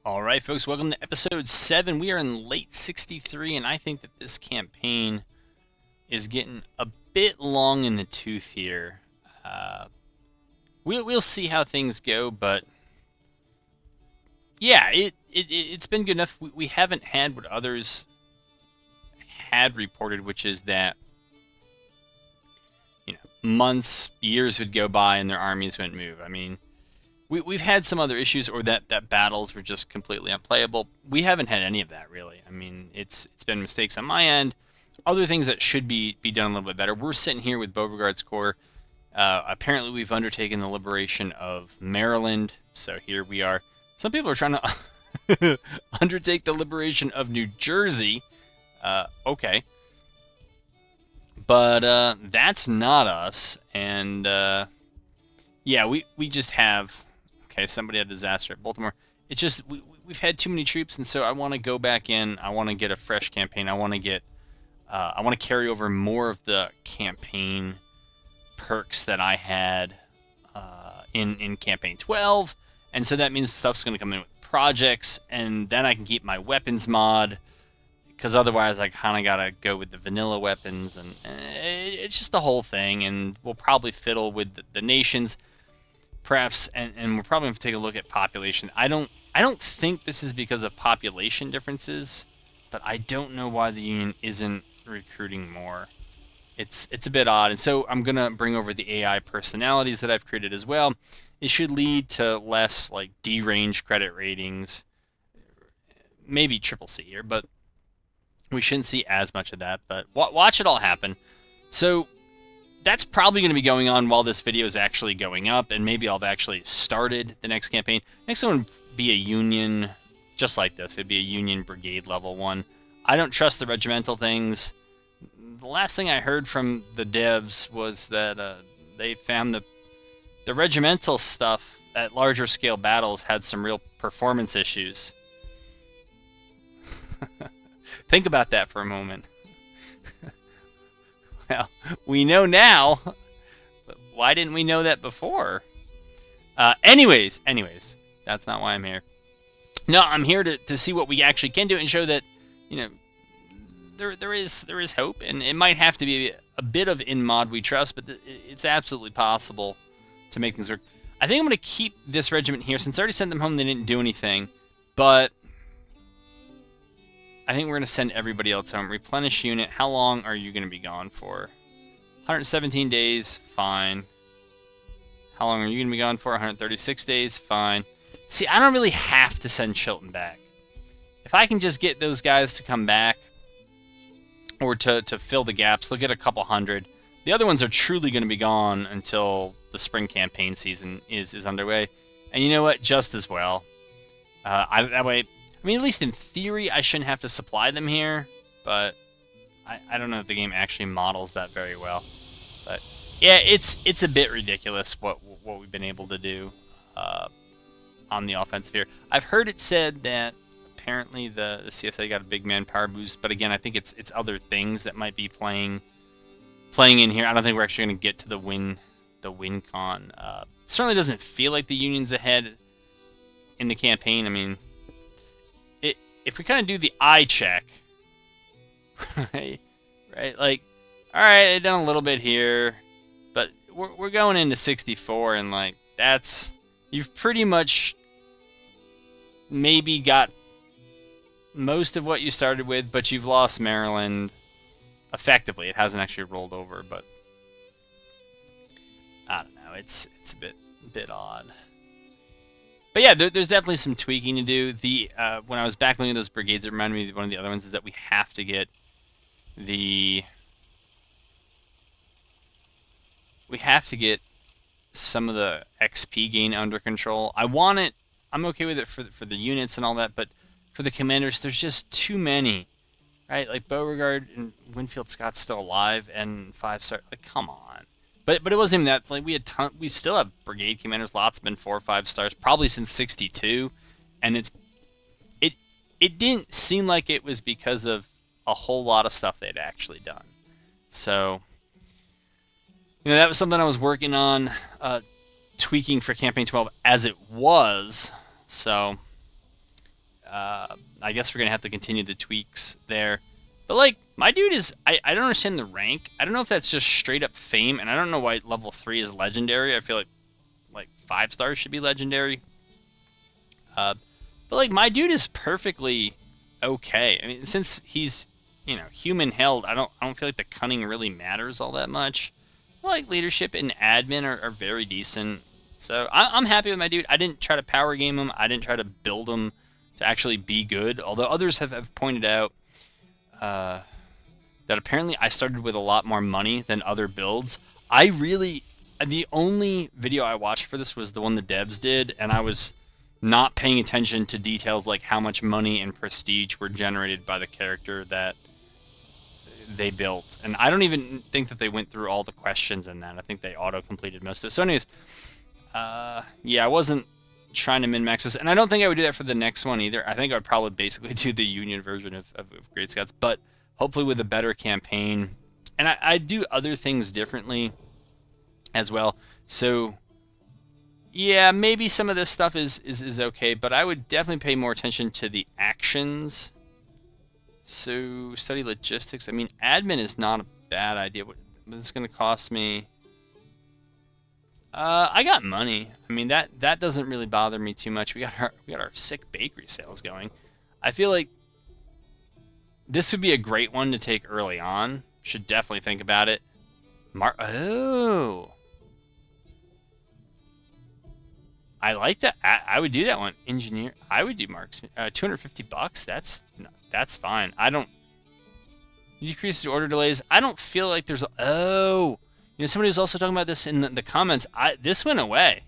All right, folks, welcome to episode 7. We are in late 63, and I think that this campaign is getting a bit long in the tooth here. We'll see how things go, but yeah, it's been good enough. We haven't had what others had reported, which is that months, years would go by and their armies wouldn't move. I mean, we've had some other issues, or that battles were just completely unplayable. We haven't had any of that, really. I mean, it's been mistakes on my end, other things that should be done a little bit better. We're sitting here with Beauregard's Corps. Apparently, we've undertaken the liberation of Maryland, so here we are. Some people are trying to undertake the liberation of New Jersey. Okay. But that's not us, and yeah, we just have... Okay, somebody had a disaster at Baltimore. It's just we've had too many troops, and so I want to go back in. I want to get a fresh campaign. I want to carry over more of the campaign perks that I had in campaign 12, and so that means stuff's going to come in with projects, and then I can keep my weapons mod, because otherwise I kind of gotta go with the vanilla weapons, and it's just the whole thing. And we'll probably fiddle with the nations. Perhaps, and we're probably going to take a look at population. I don't think this is because of population differences, but I don't know why the Union isn't recruiting more. It's a bit odd, and so I'm going to bring over the AI personalities that I've created as well. It should lead to less like D-range credit ratings, maybe triple C here, but we shouldn't see as much of that. But watch it all happen. So that's probably going to be going on while this video is actually going up, and maybe I'll have actually started the next campaign. Next one would be a Union, just like this. It'd be a Union Brigade level 1. I don't trust the regimental things. The last thing I heard from the devs was that they found that the regimental stuff at larger scale battles had some real performance issues. Think about that for a moment. Well, we know now, but why didn't we know that before? Anyways, that's not why I'm here. No, I'm here to see what we actually can do and show that, there is hope, and it might have to be a bit of in mod we trust, but it's absolutely possible to make things work. I think I'm going to keep this regiment here since I already sent them home. They didn't do anything, but I think we're going to send everybody else home. Replenish unit. How long are you going to be gone for? 117 days. Fine. How long are you going to be gone for? 136 days. Fine. See, I don't really have to send Chilton back. If I can just get those guys to come back, or to fill the gaps, they'll get a couple hundred. The other ones are truly going to be gone until the spring campaign season is underway. And you know what? Just as well. That way... I mean, at least in theory, I shouldn't have to supply them here, but I don't know if the game actually models that very well. But yeah, it's a bit ridiculous what we've been able to do on the offensive here. I've heard it said that apparently the CSA got a big manpower boost, but again, I think it's other things that might be playing in here. I don't think we're actually going to get to the win con. Certainly doesn't feel like the Union's ahead in the campaign. I mean, if we kind of do the eye check, right? Like, all right, they've done a little bit here, but we're going into 64, and like you've pretty much maybe got most of what you started with, but you've lost Maryland effectively. It hasn't actually rolled over, but I don't know. It's a bit odd. But yeah, there's definitely some tweaking to do. When I was back looking at those brigades, it reminded me of one of the other ones is that we have to get some of the XP gain under control. I want it. I'm okay with it for the units and all that, but for the commanders, there's just too many, right? Like Beauregard and Winfield Scott's still alive and 5-star. Like, come on. But it wasn't even that. Like, we still have brigade commanders. Lots have been 4 or 5 stars, probably since 62, and it didn't seem like it was because of a whole lot of stuff they'd actually done. So, that was something I was working on, tweaking for campaign 12 as it was. So, I guess we're gonna have to continue the tweaks there. But like, my dude is, I don't understand the rank. I don't know if that's just straight up fame, and I don't know why level 3 is legendary. I feel like 5 stars should be legendary. But like, my dude is perfectly okay. I mean, since he's, you know, human held, I don't feel like the cunning really matters all that much. Like, leadership and admin are very decent. So I'm happy with my dude. I didn't try to power game him. I didn't try to build him to actually be good. Although others have pointed out that apparently I started with a lot more money than other builds. The only video I watched for this was the one the devs did, and I was not paying attention to details like how much money and prestige were generated by the character that they built. And I don't even think that they went through all the questions in that. I think they auto-completed most of it. So anyways, yeah, I wasn't trying to min-max this, and I don't think I would do that for the next one either. I think I would probably basically do the Union version of GreatScots, but hopefully with a better campaign. And I do other things differently as well. So yeah, maybe some of this stuff is okay, but I would definitely pay more attention to the actions. So study logistics. I mean, admin is not a bad idea. What is this going to cost me? I got money. I mean, that doesn't really bother me too much. We got our sick bakery sales going. I feel like this would be a great one to take early on. Should definitely think about it. Oh, I like that. I would do that one. Engineer. I would do marksman. $250. That's fine. I don't. Decrease the order delays. I don't feel like there's. Oh. You know, somebody was also talking about this in the comments. This went away.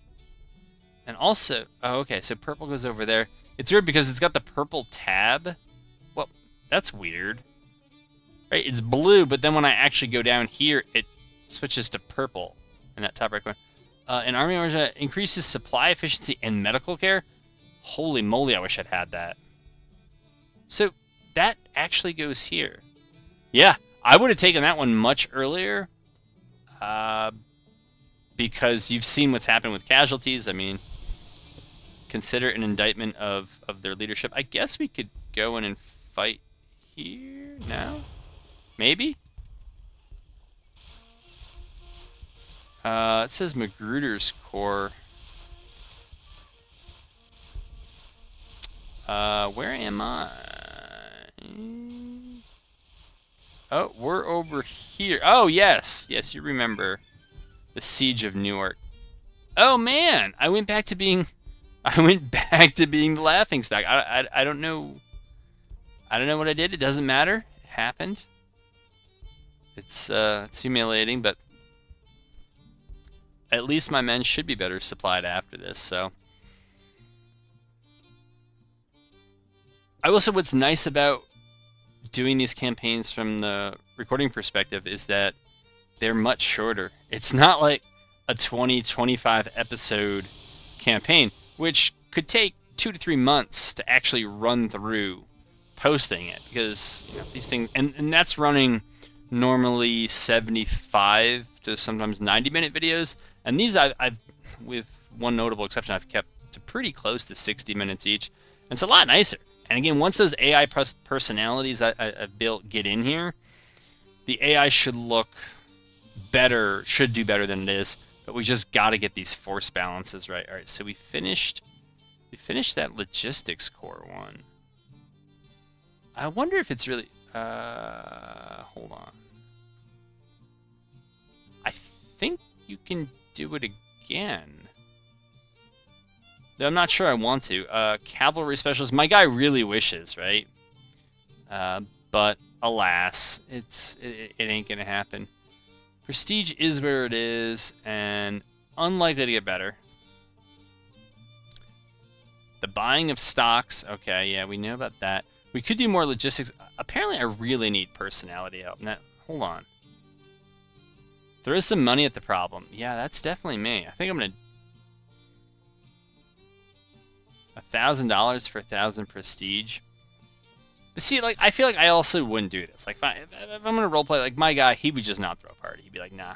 And also, oh, okay, so purple goes over there. It's weird because it's got the purple tab. Well, that's weird. Right, it's blue, but then when I actually go down here, it switches to purple in that top right corner. An army order increases supply efficiency and medical care. Holy moly, I wish I'd had that. So that actually goes here. Yeah, I would have taken that one much earlier. Because you've seen what's happened with casualties. I mean, consider an indictment of their leadership. I guess we could go in and fight here now? Maybe? It says Magruder's Corps. Where am I? Oh, we're over here. Oh, yes. Yes, you remember the Siege of Newark. Oh, man. I went back to being the laughingstock. I don't know. I don't know what I did. It doesn't matter. It happened. It's humiliating, but at least my men should be better supplied after this, so. I will say what's nice about doing these campaigns from the recording perspective is that they're much shorter. It's not like a 20-25 episode campaign, which could take 2 to 3 months to actually run through posting it, because you know, these things, and that's running normally 75 to sometimes 90-minute videos, and these I've with one notable exception, I've kept to pretty close to 60 minutes each, and it's a lot nicer. And again, once those AI personalities I've built get in here, the AI should look better, should do better than it is. But we just got to get these force balances right. All right, so we finished that logistics core one. I wonder if it's really. Hold on. I think you can do it again. I'm not sure I want to. Cavalry specialist. My guy really wishes, right? But alas, it ain't gonna happen. Prestige is where it is, and unlikely to get better. The buying of stocks. Okay, yeah, we know about that. We could do more logistics. Apparently, I really need personality help. Now, hold on. There is some money at the problem. Yeah, that's definitely me. I think I'm gonna. $1,000 for 1,000 prestige. But see, like, I feel like I also wouldn't do this. Like, if I'm gonna roleplay, like, my guy, he would just not throw a party. He'd be like, nah.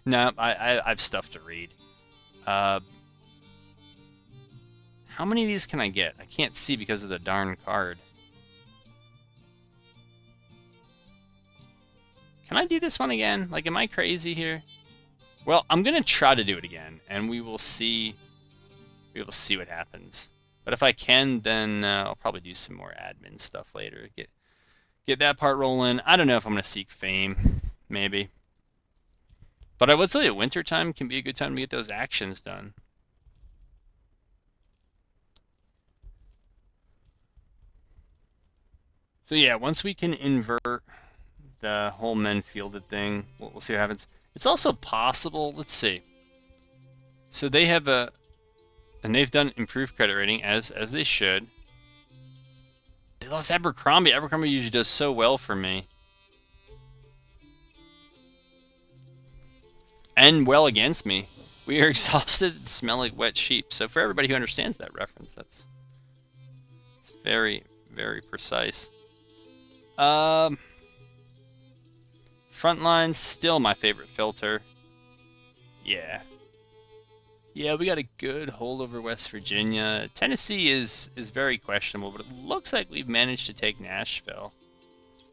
No, I have stuff to read. How How many of these can I get? I can't see because of the darn card. Can I do this one again? Like, am I crazy here? Well, I'm gonna try to do it again, and we will see. We will see what happens. But if I can, then I'll probably do some more admin stuff later. Get that part rolling. I don't know if I'm gonna seek fame. Maybe. But I would tell you, wintertime can be a good time to get those actions done. So yeah, once we can invert the whole men fielded thing, we'll see what happens. It's also possible, let's see. So they have and they've done improved credit rating as they should. They lost Abercrombie. Abercrombie usually does so well for me. And well against me. We are exhausted and smell like wet sheep. So for everybody who understands that reference, it's very, very precise. Frontline's still my favorite filter. Yeah. Yeah, we got a good hold over West Virginia. Tennessee is very questionable, but it looks like we've managed to take Nashville.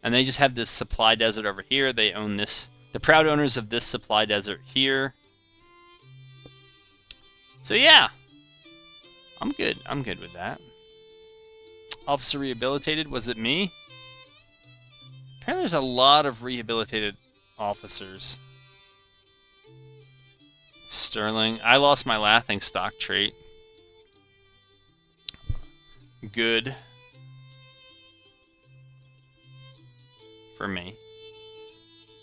And they just have this supply desert over here. They own this. The proud owners of this supply desert here. So yeah. I'm good. I'm good with that. Officer rehabilitated. Was it me? Apparently there's a lot of rehabilitated officers. Sterling. I lost my laughing stock trait. Good. For me.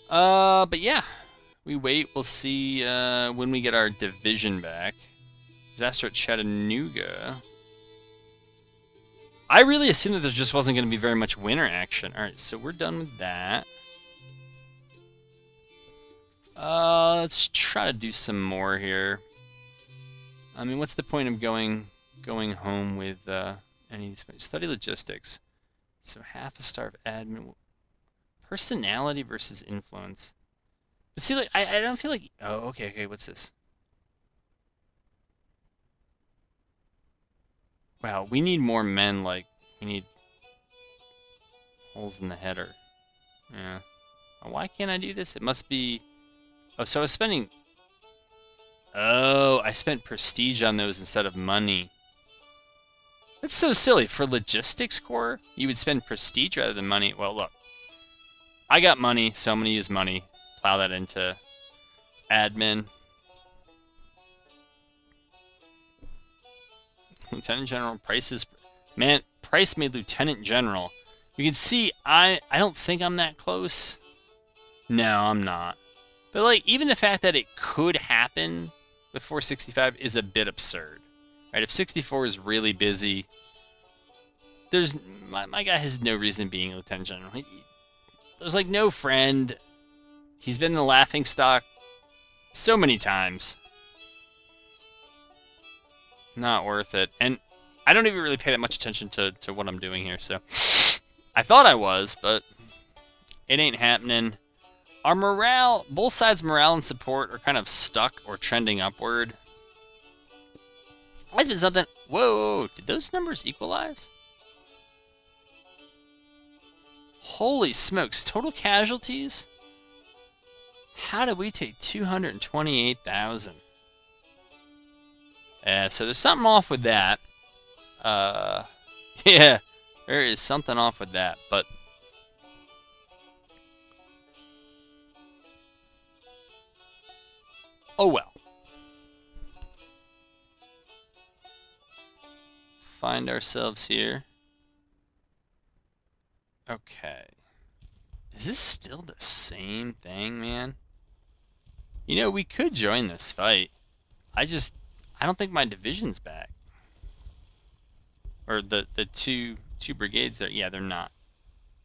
But yeah. We wait. We'll see when we get our division back. Disaster at Chattanooga. I really assumed that there just wasn't going to be very much winter action. Alright, so we're done with that. Let's try to do some more here. I mean, what's the point of going home with any of these? Study logistics. So half a star of admin. Personality versus influence. But see, like, I don't feel like... Oh, okay, what's this? Wow, we need more men, like, we need holes in the header. Yeah. Why can't I do this? It must be... Oh, so I was spending... Oh, I spent prestige on those instead of money. That's so silly. For logistics core, you would spend prestige rather than money. Well, look. I got money, so I'm going to use money. Plow that into admin. Lieutenant General Price is... Man, Price made Lieutenant General. You can see, I don't think I'm that close. No, I'm not. But, like, even the fact that it could happen before 65 is a bit absurd. Right? If 64 is really busy, there's... My guy has no reason being a Lieutenant General. There's, like, no friend. He's been in the laughing stock so many times. Not worth it. And I don't even really pay that much attention to what I'm doing here, so... I thought I was, but it ain't happening. Our morale, both sides' morale and support are kind of stuck or trending upward. That's been something... Whoa, did those numbers equalize? Holy smokes, total casualties? How did we take 228,000? So there's something off with that. Yeah, there is something off with that, but... Oh well. Find ourselves here. Okay. Is this still the same thing, man? You know, we could join this fight. I don't think my division's back. Or the two brigades there. Yeah, they're not.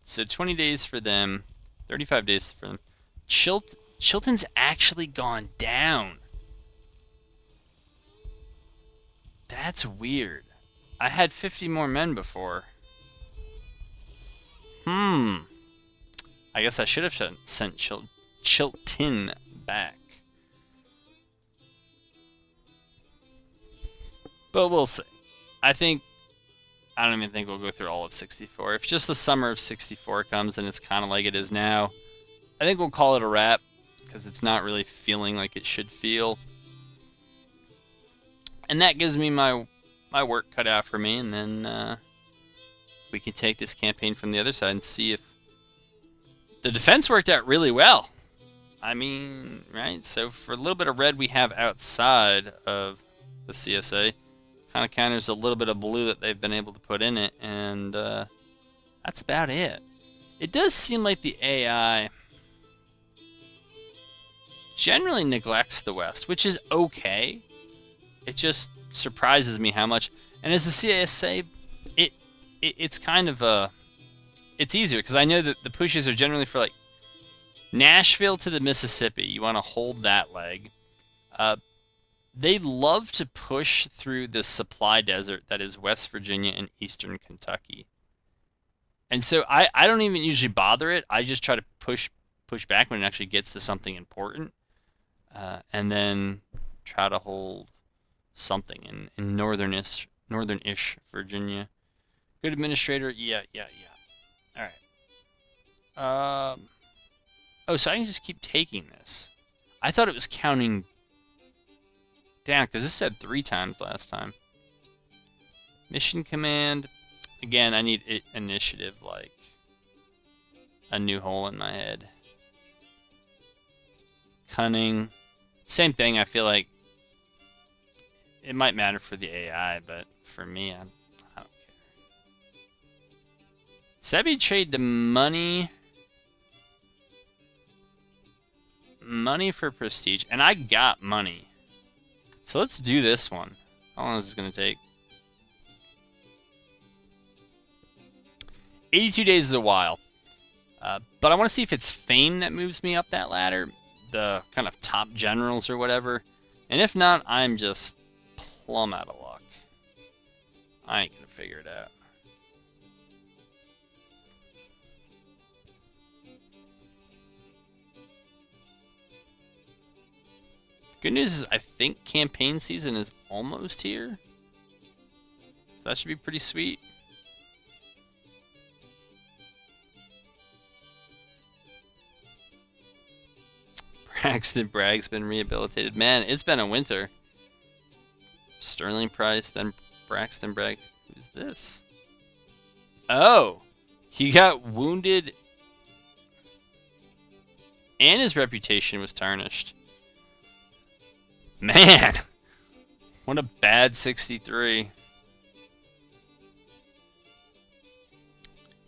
So 20 days for them. 35 days for them. Chilton's actually gone down. That's weird. I had 50 more men before. I guess I should have sent Chilton back. But we'll see. I don't even think we'll go through all of 64. If just the summer of 64 comes and it's kind of like it is now, I think we'll call it a wrap because it's not really feeling like it should feel. And that gives me my work cut out for me, and then we can take this campaign from the other side and see if the defense worked out really well. I mean, right? So for a little bit of red we have outside of the CSA, kind of counters a little bit of blue that they've been able to put in it, and that's about it. It does seem like the AI generally neglects the West, which is okay. It just surprises me how much. And as the CSA, it's kind of it's easier because I know that the pushes are generally for like Nashville to the Mississippi. You want to hold that leg. They love to push through the supply desert that is West Virginia and Eastern Kentucky. And so I don't even usually bother it. I just try to push back when it actually gets to something important. And then try to hold something in northern-ish Virginia. Good administrator, yeah. All right. Oh, so I can just keep taking this. I thought it was counting down, because this said 3 times last time. Mission command. Again, I need initiative, like a new hole in my head. Cunning. Same thing, I feel like it might matter for the AI, but for me, I don't care. Sebi trade the money for prestige, and I got money. So let's do this one. How long is this going to take? 82 days is a while. But I want to see if it's fame that moves me up that ladder. The kind of top generals or whatever. And if not, I'm just plumb out of luck. I ain't going to figure it out. Good news is I think campaign season is almost here. So that should be pretty sweet. Braxton Bragg's been rehabilitated. Man, it's been a winter. Sterling Price, then Braxton Bragg. Who's this? Oh, he got wounded and his reputation was tarnished. Man, what a bad 63.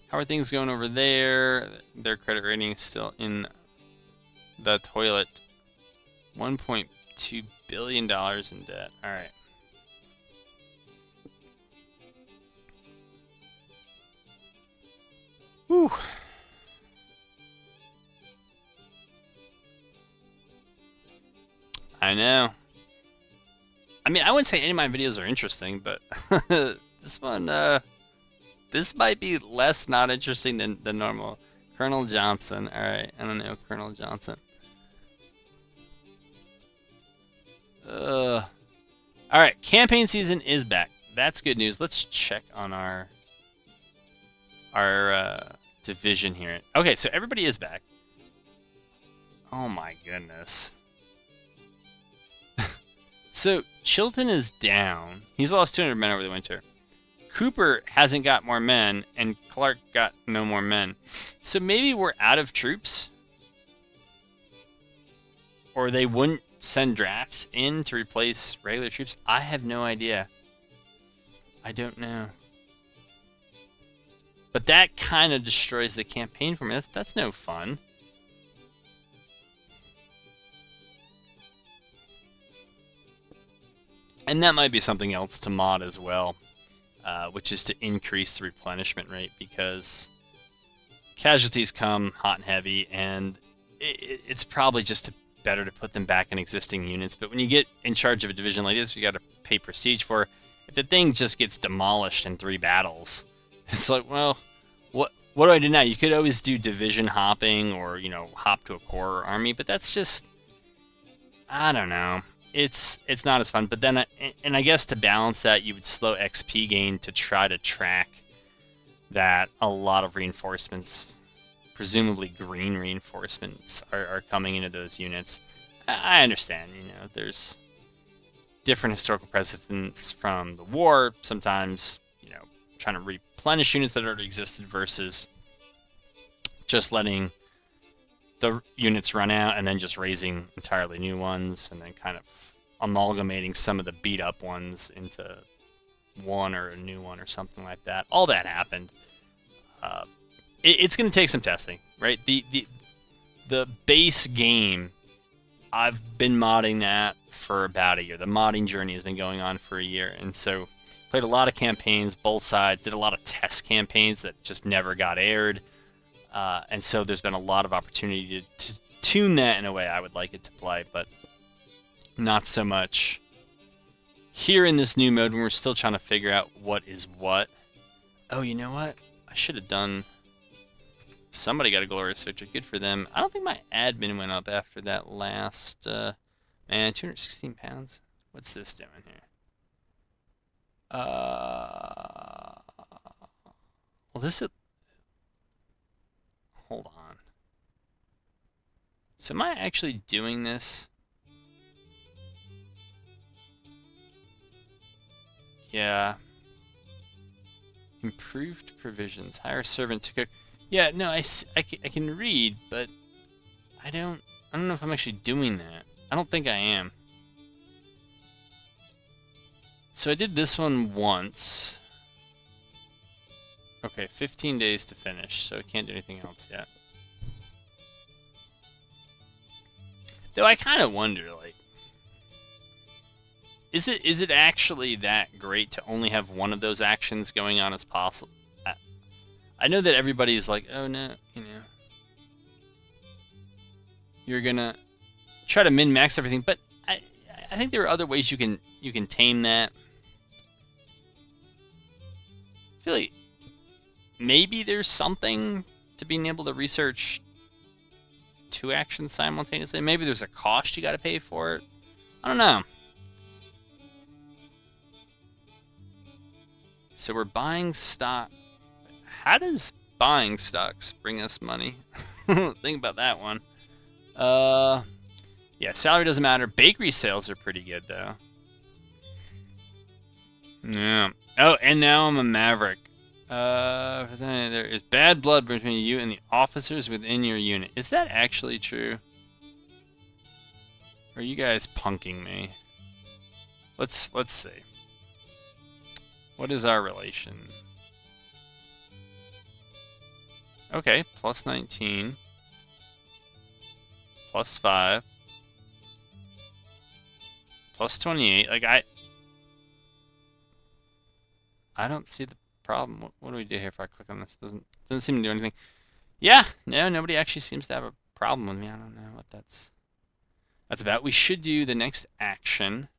How are things going over there? Their credit rating is still in the toilet. $1.2 billion in debt. All right. Whew. I know. I mean, I wouldn't say any of my videos are interesting, but this one, this might be less not interesting than normal. Colonel Johnson. All right, I don't know Colonel Johnson. All right, campaign season is back. That's good news. Let's check on our division here. Okay, so everybody is back. Oh my goodness. So Chilton is down. He's lost 200 men over the winter. Cooper hasn't got more men, and Clark got no more men. So maybe we're out of troops? Or they wouldn't send drafts in to replace regular troops? I have no idea. I don't know. But that kind of destroys the campaign for me. That's no fun. And that might be something else to mod as well, which is to increase the replenishment rate, because casualties come hot and heavy, and it's probably just better to put them back in existing units. But when you get in charge of a division like this, you got to pay prestige for. If the thing just gets demolished in 3 battles, it's like, well, what do I do now? You could always do division hopping, or hop to a corps or army, but that's just, I don't know. it's not as fun. But then, and I guess to balance that, you would slow XP gain to try to track that a lot of reinforcements, presumably green reinforcements, are coming into those units. I understand, there's different historical precedents from the war. Sometimes, trying to replenish units that already existed versus just letting the units run out and then just raising entirely new ones and then kind of amalgamating some of the beat up ones into one or a new one or something like that. All that happened. It's going to take some testing, right? The base game, I've been modding that for about a year. The modding journey has been going on for a year, and so played a lot of campaigns, both sides, did a lot of test campaigns that just never got aired, and so there's been a lot of opportunity to tune that in a way I would like it to play, but not so much here in this new mode when we're still trying to figure out what is what. Oh, you know what? I should have done... Somebody got a glorious victory. Good for them. I don't think my admin went up after that last... man, 216 pounds? What's this doing here? Well, this is... Hold on. So am I actually doing this? Yeah. Improved provisions. Hire a servant to cook. Yeah, no, I can read, but I don't know if I'm actually doing that. I don't think I am. So I did this one once. Okay, 15 days to finish, so I can't do anything else yet. Though I kind of wonder, like, is it actually that great to only have one of those actions going on as possible? I know that everybody's like, oh no, you're gonna try to min-max everything, but I think there are other ways you can tame that. I feel like maybe there's something to being able to research two actions simultaneously. Maybe there's a cost you got to pay for it. I don't know. So we're buying stock. How does buying stocks bring us money? Think about that one. Yeah, salary doesn't matter. Bakery sales are pretty good, though. Yeah. Oh, and now I'm a maverick. There is bad blood between you and the officers within your unit. Is that actually true? Or are you guys punking me? Let's see. What is our relation? Okay, plus 19. Plus 5. Plus 28. Like, I don't see the problem. What do we do here if I click on this? Doesn't seem to do anything. Yeah, no, nobody actually seems to have a problem with me. I don't know what that's about. We should do the next action.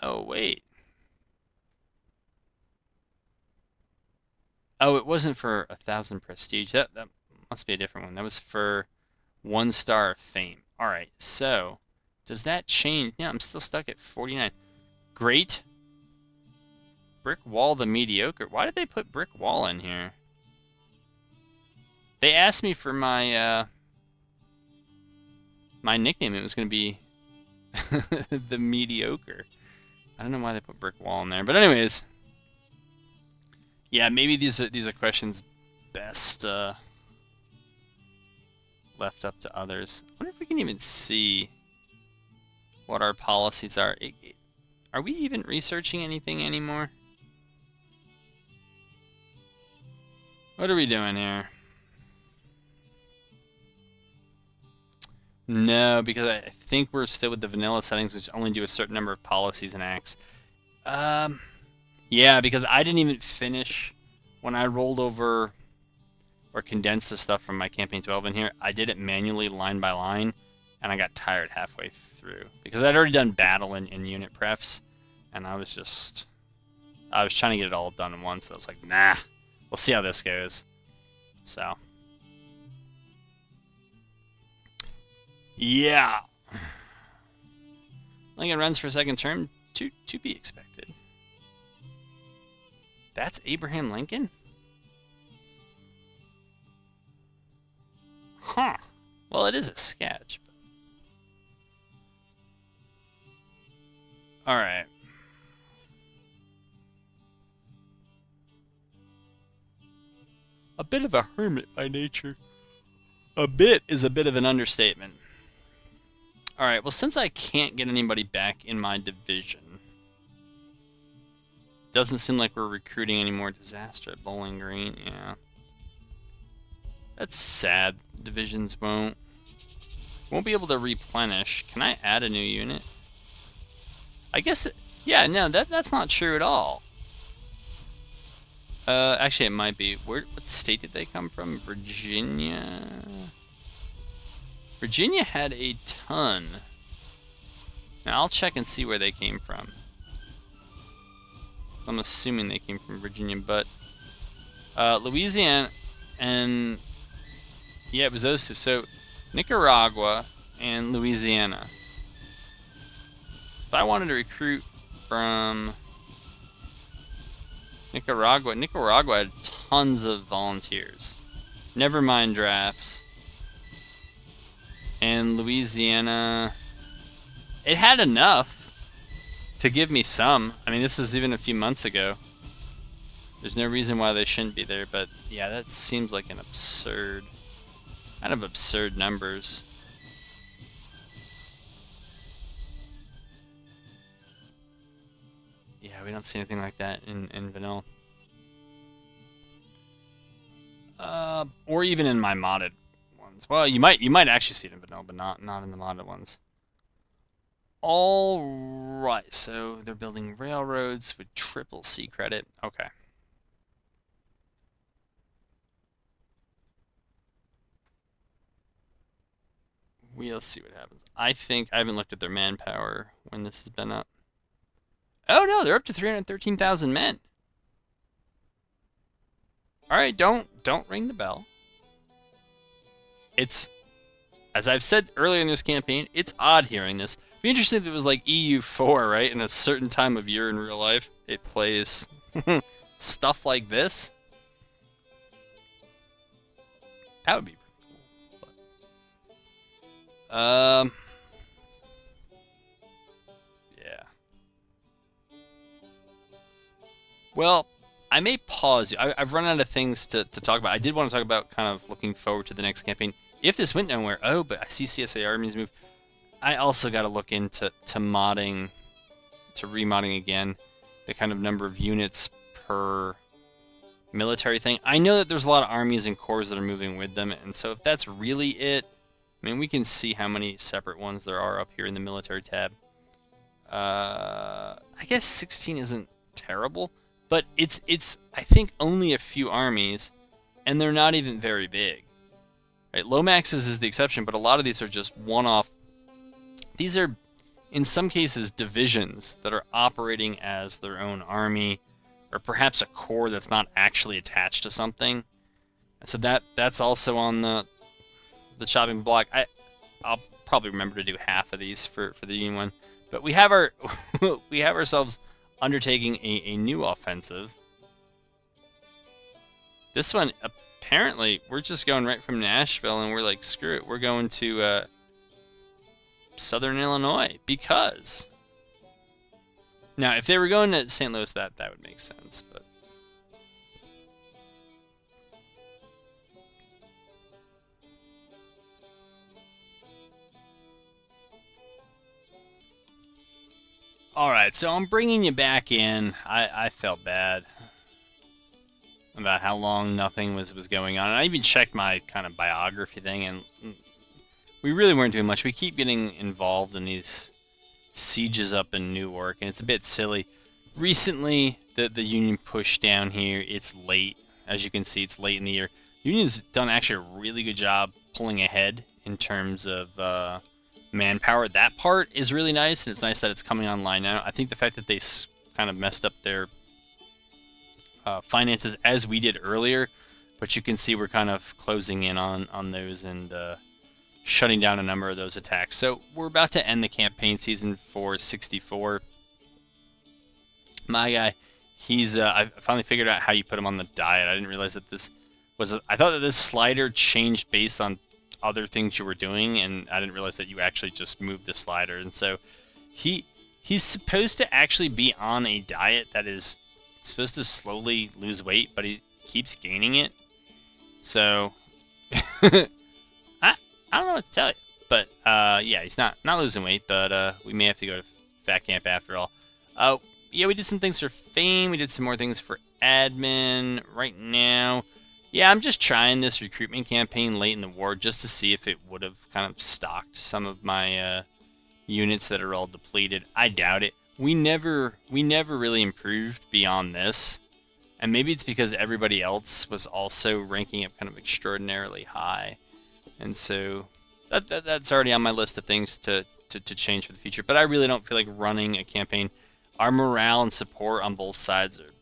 Oh, wait. Oh, it wasn't for 1,000 prestige. That must be a different one. That was for 1 star of fame. All right, so does that change? Yeah, I'm still stuck at 49. Great. Brick Wall the Mediocre. Why did they put Brick Wall in here? They asked me for my my nickname. It was going to be the Mediocre. I don't know why they put Brick Wall in there, but anyways. Yeah, maybe these are questions best left up to others. I wonder if we can even see what our policies are. Are we even researching anything anymore? What are we doing here? No, because I think we're still with the vanilla settings, which only do a certain number of policies and acts. Yeah, because I didn't even finish when I rolled over or condensed the stuff from my campaign 12 in here. I did it manually line by line, and I got tired halfway through because I'd already done battle and unit prefs, and I was trying to get it all done at once. So I was like, nah, we'll see how this goes. So, yeah. Lincoln runs for a second term, to be expected. That's Abraham Lincoln? Huh. Well, it is a sketch. But... Alright. A bit of a hermit by nature. A bit is a bit of an understatement. Alright, well, since I can't get anybody back in my division, doesn't seem like we're recruiting any more disaster at Bowling Green, yeah. That's sad. Divisions won't be able to replenish. Can I add a new unit? I guess, yeah, no, that's not true at all. Actually, it might be. What state did they come from? Virginia? Virginia had a ton. Now, I'll check and see where they came from. I'm assuming they came from Virginia, but... Louisiana and... Yeah, it was those two. So, Nicaragua and Louisiana. So if I wanted to recruit from... Nicaragua had tons of volunteers. Never mind drafts. And Louisiana, it had enough to give me some. I mean, this is even a few months ago. There's no reason why they shouldn't be there, but yeah, that seems like an absurd, kind of absurd numbers. Yeah, we don't see anything like that in vanilla. Or even in my modded ones. Well, you might actually see it in vanilla, but not in the modded ones. All right, so they're building railroads with triple C credit. Okay. We'll see what happens. I haven't looked at their manpower when this has been up. Oh no, they're up to 313,000 men. All right, don't ring the bell. It's, as I've said earlier in this campaign, it's odd hearing this. It'd be interesting if it was like EU4, right? In a certain time of year in real life, it plays stuff like this. That would be pretty cool. But, yeah. Well, I may pause. I've run out of things to talk about. I did want to talk about kind of looking forward to the next campaign. If this went nowhere, oh, but I see CSA armies move. I also got to look into remodding again, the kind of number of units per military thing. I know that there's a lot of armies and corps that are moving with them, and so if that's really it, I mean, we can see how many separate ones there are up here in the military tab. I guess 16 isn't terrible. But it's I think only a few armies, and they're not even very big. Right? Lomax's is the exception, but a lot of these are just one-off. These are, in some cases, divisions that are operating as their own army, or perhaps a corps that's not actually attached to something. So that's also on the chopping block. I'll probably remember to do half of these for the Union one, but we have ourselves undertaking a new offensive. This one, apparently, we're just going right from Nashville, and we're like, screw it, we're going to Southern Illinois, because... Now, if they were going to St. Louis, that would make sense, but... Alright, so I'm bringing you back in. I felt bad about how long nothing was going on. And I even checked my kind of biography thing, and we really weren't doing much. We keep getting involved in these sieges up in Newark, and it's a bit silly. Recently, the Union pushed down here. It's late. As you can see, it's late in the year. Union's done actually a really good job pulling ahead in terms of... manpower. That part is really nice, and it's nice that it's coming online now. I think the fact that they kind of messed up their finances as we did earlier, but you can see we're kind of closing in on those and shutting down a number of those attacks. So we're about to end the campaign season for 64. My guy, he's I finally figured out how you put him on the diet. I didn't realize that this was I thought that this slider changed based on other things you were doing, and I didn't realize that you actually just moved the slider. And so he's supposed to actually be on a diet that is supposed to slowly lose weight, but he keeps gaining it. So I don't know what to tell you, but yeah, he's not losing weight, but we may have to go to fat camp after all. Yeah, we did some things for fame. We did some more things for admin. Right now, yeah, I'm just trying this recruitment campaign late in the war just to see if it would have kind of stocked some of my units that are all depleted. I doubt it. We never really improved beyond this, and maybe it's because everybody else was also ranking up kind of extraordinarily high. And so that's already on my list of things to change for the future. But I really don't feel like running a campaign. Our morale and support on both sides are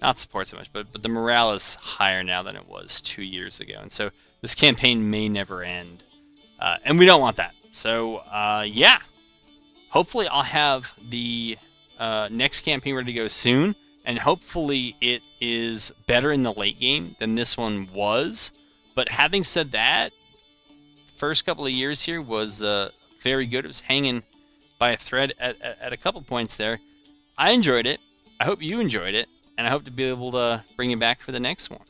not support so much, but the morale is higher now than it was 2 years ago. And so this campaign may never end, and we don't want that. So yeah, hopefully I'll have the next campaign ready to go soon, and hopefully it is better in the late game than this one was. But having said that, first couple of years here was very good. It was hanging by a thread at a couple points there. I enjoyed it. I hope you enjoyed it, and I hope to be able to bring you back for the next one.